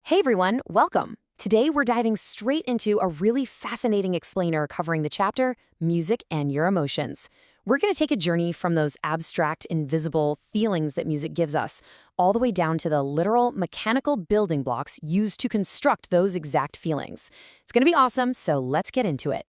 Hey everyone, welcome. Today we're diving straight into a really fascinating explainer covering the chapter Music and Your Emotions. We're going to take a journey from those abstract, invisible feelings that music gives us, all the way down to the literal mechanical building blocks used to construct those exact feelings. It's going to be awesome, so let's get into it.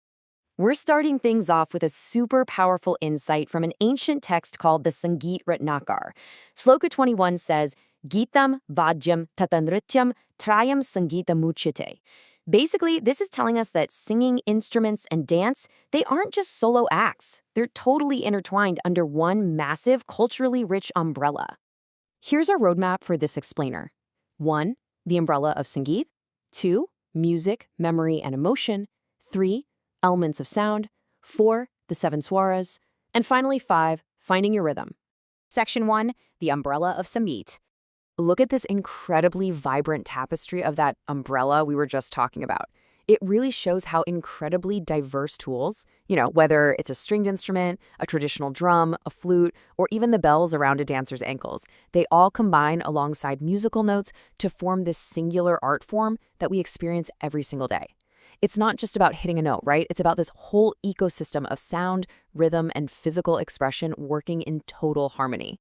We're starting things off with a super powerful insight from an ancient text called the Sangeet Ratnakar. Sloka 21 says, Geetam Vajyam Tatanrityam Trayam Sangeeta Muchyate. Basically, this is telling us that singing, instruments, and dance, they aren't just solo acts. They're totally intertwined under one massive, culturally rich umbrella. Here's our roadmap for this explainer. 1. The umbrella of Sangeet. 2. Music, memory, and emotion. 3. Elements of sound. 4. The 7 swaras. And finally, 5. Finding your rhythm. Section 1. The umbrella of Sangeet. Look at this incredibly vibrant tapestry of that umbrella we were just talking about. It really shows how incredibly diverse tools, whether it's a stringed instrument, a traditional drum, a flute, or even the bells around a dancer's ankles, they all combine alongside musical notes to form this singular art form that we experience every single day. It's not just about hitting a note, right? It's about this whole ecosystem of sound, rhythm, and physical expression working in total harmony.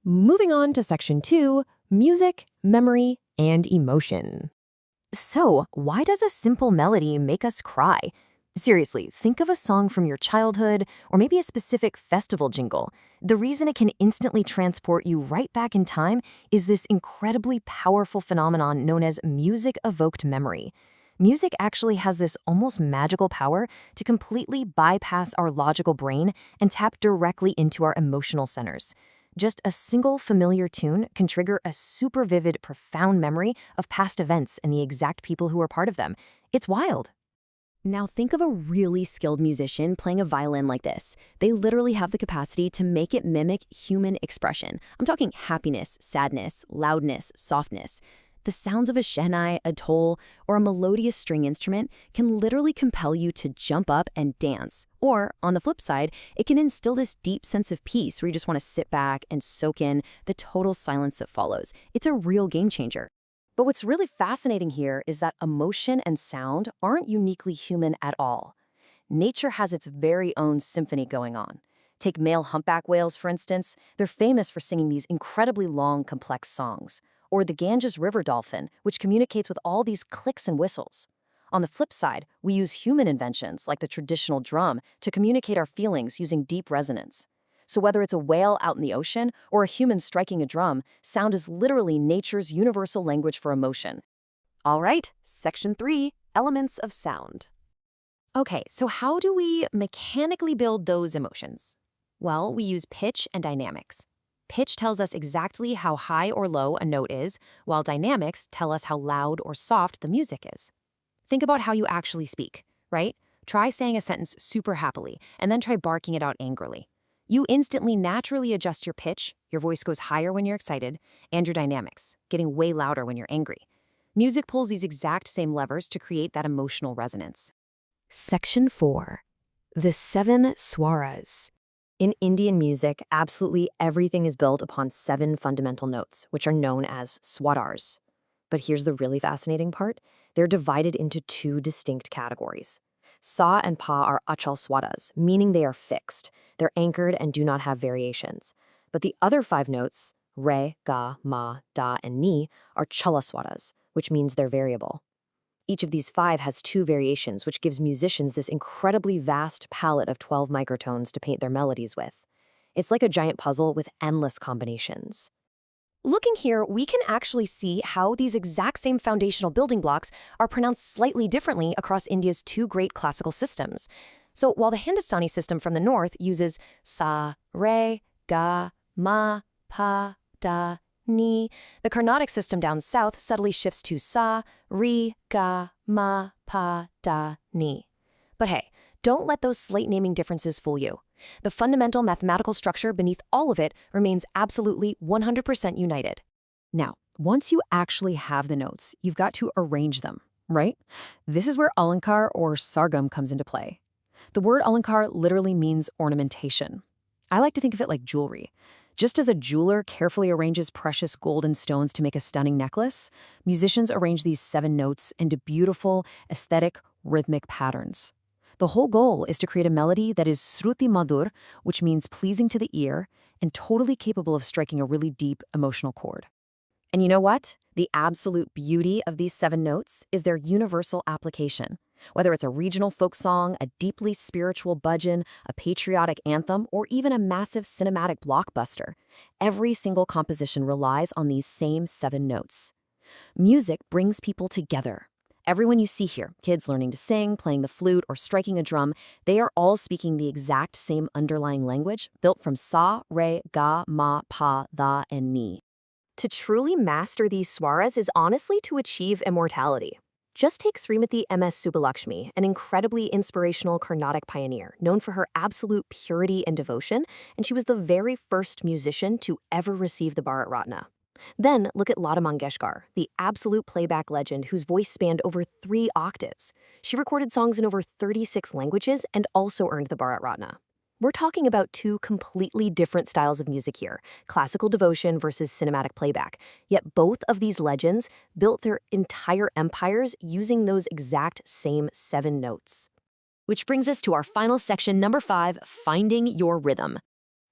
Moving on to section 2, music, memory, and emotion. So, why does a simple melody make us cry? Seriously, think of a song from your childhood or maybe a specific festival jingle. The reason it can instantly transport you right back in time is this incredibly powerful phenomenon known as music-evoked memory. Music actually has this almost magical power to completely bypass our logical brain and tap directly into our emotional centers. Just a single familiar tune can trigger a super vivid, profound memory of past events and the exact people who were part of them. It's wild. Now think of a really skilled musician playing a violin like this. They literally have the capacity to make it mimic human expression. I'm talking happiness, sadness, loudness, softness. The sounds of a shehnai, a tol, or a melodious string instrument can literally compel you to jump up and dance. Or, on the flip side, it can instill this deep sense of peace where you just want to sit back and soak in the total silence that follows. It's a real game changer. But what's really fascinating here is that emotion and sound aren't uniquely human at all. Nature has its very own symphony going on. Take male humpback whales, for instance. They're famous for singing these incredibly long, complex songs. Or the Ganges river dolphin, which communicates with all these clicks and whistles. On the flip side, we use human inventions like the traditional drum to communicate our feelings using deep resonance. So whether it's a whale out in the ocean or a human striking a drum, sound is literally nature's universal language for emotion. All right, section 3, elements of sound. Okay, so how do we mechanically build those emotions? Well, we use pitch and dynamics. Pitch tells us exactly how high or low a note is, while dynamics tell us how loud or soft the music is. Think about how you actually speak, right? Try saying a sentence super happily, and then try barking it out angrily. You instantly naturally adjust your pitch, your voice goes higher when you're excited, and your dynamics, getting way louder when you're angry. Music pulls these exact same levers to create that emotional resonance. Section 4. The 7 swaras. In Indian music, absolutely everything is built upon 7 fundamental notes, which are known as swadars. But here's the really fascinating part. They're divided into 2 distinct categories. Sa and pa are achal swadas, meaning they are fixed. They're anchored and do not have variations. But the other 5 notes, re, ga, ma, da, and ni, are chala swadas, which means they're variable. Each of these 5 has 2 variations, which gives musicians this incredibly vast palette of 12 microtones to paint their melodies with. It's like a giant puzzle with endless combinations. Looking here, we can actually see how these exact same foundational building blocks are pronounced slightly differently across India's 2 great classical systems. So while the Hindustani system from the north uses sa, re, ga, ma, pa, da, ni, the Carnatic system down south subtly shifts to sa, re, ga, ma, pa, da, ni. But hey, don't let those slight naming differences fool you. The fundamental mathematical structure beneath all of it remains absolutely 100% united. Now, once you actually have the notes, you've got to arrange them, right? This is where alankar or sargam comes into play. The word alankar literally means ornamentation. I like to think of it like jewelry. Just as a jeweler carefully arranges precious gold and stones to make a stunning necklace, musicians arrange these 7 notes into beautiful, aesthetic, rhythmic patterns. The whole goal is to create a melody that is Shruti Madhur, which means pleasing to the ear, and totally capable of striking a really deep emotional chord. And you know what? The absolute beauty of these 7 notes is their universal application. Whether it's a regional folk song, a deeply spiritual bhajan, a patriotic anthem, or even a massive cinematic blockbuster, every single composition relies on these same 7 notes. Music brings people together. Everyone you see here, kids learning to sing, playing the flute, or striking a drum, they are all speaking the exact same underlying language built from sa, re, ga, ma, pa, da, and ni. To truly master these swaras is honestly to achieve immortality. Just take Srimati M.S. Subbulakshmi, an incredibly inspirational Carnatic pioneer, known for her absolute purity and devotion, and she was the very first musician to ever receive the Bharat Ratna. Then look at Lata Mangeshkar, the absolute playback legend whose voice spanned over 3 octaves. She recorded songs in over 36 languages and also earned the Bharat Ratna. We're talking about 2 completely different styles of music here, classical devotion versus cinematic playback. Yet both of these legends built their entire empires using those exact same 7 notes. Which brings us to our final section, number 5, finding your rhythm.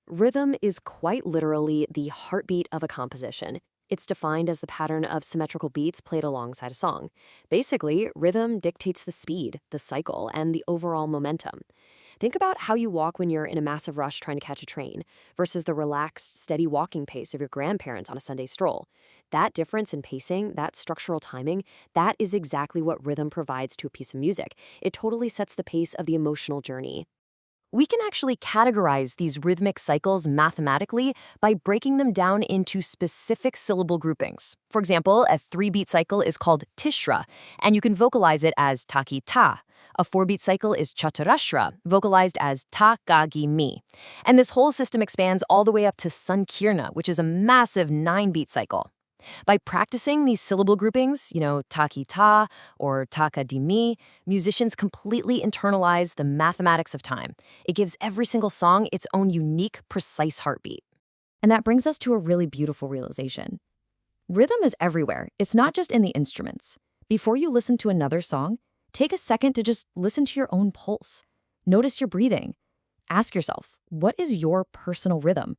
Rhythm is quite literally the heartbeat of a composition. It's defined as the pattern of symmetrical beats played alongside a song. Basically, rhythm dictates the speed, the cycle, and the overall momentum. Think about how you walk when you're in a massive rush trying to catch a train versus the relaxed, steady walking pace of your grandparents on a Sunday stroll. That difference in pacing, that structural timing, that is exactly what rhythm provides to a piece of music. It totally sets the pace of the emotional journey. We can actually categorize these rhythmic cycles mathematically by breaking them down into specific syllable groupings. For example, a 3-beat cycle is called Tishra, and you can vocalize it as Taki Ta. A 4-beat cycle is Chaturashra, vocalized as Ta Ga Gi Mi. And this whole system expands all the way up to Sankirna, which is a massive 9-beat cycle. By practicing these syllable groupings, Taki Ta or Taka Di Mi, musicians completely internalize the mathematics of time. It gives every single song its own unique, precise heartbeat. And that brings us to a really beautiful realization. Rhythm is everywhere. It's not just in the instruments. Before you listen to another song, take a second to just listen to your own pulse. Notice your breathing. Ask yourself, what is your personal rhythm?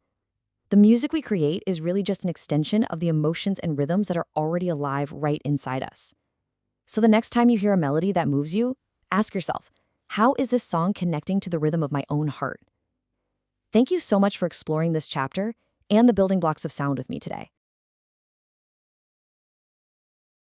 The music we create is really just an extension of the emotions and rhythms that are already alive right inside us. So the next time you hear a melody that moves you, ask yourself, how is this song connecting to the rhythm of my own heart? Thank you so much for exploring this chapter and the building blocks of sound with me today.